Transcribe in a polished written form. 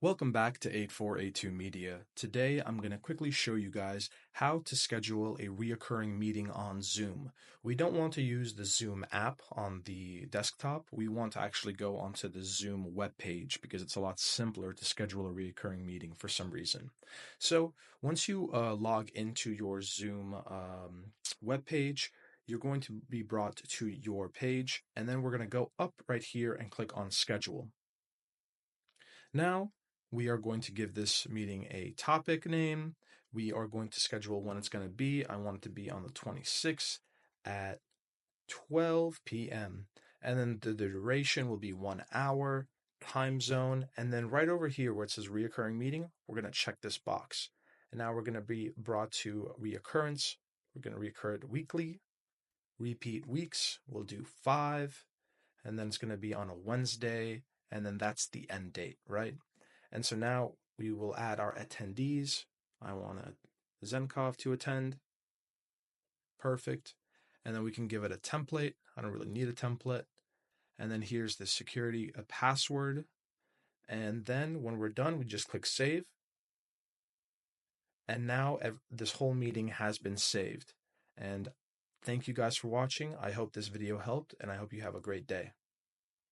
Welcome back to 8482 Media. Today I'm going to quickly show you guys how to schedule a reoccurring meeting on Zoom. We don't want to use the Zoom app on the desktop. We want to actually go onto the Zoom webpage because it's a lot simpler to schedule a reoccurring meeting for some reason. So once you log into your Zoom webpage, you're going to be brought to your page, and then we're going to go up right here and click on Schedule. Now, we are going to give this meeting a topic name. We are going to schedule when it's going to be. I want it to be on the 26th at 12 p.m. And then the duration will be 1 hour, time zone. And then right over here where it says reoccurring meeting, we're going to check this box. And now we're going to be brought to reoccurrence. We're going to reoccur it weekly. Repeat weeks, we'll do 5. And then it's going to be on a Wednesday. And then that's the end date, right? And so now we will add our attendees. I want Zenkov to attend. Perfect. And then we can give it a template. I don't really need a template. And then here's the security, a password. And then when we're done, we just click save. And now this whole meeting has been saved. And thank you guys for watching. I hope this video helped, and I hope you have a great day.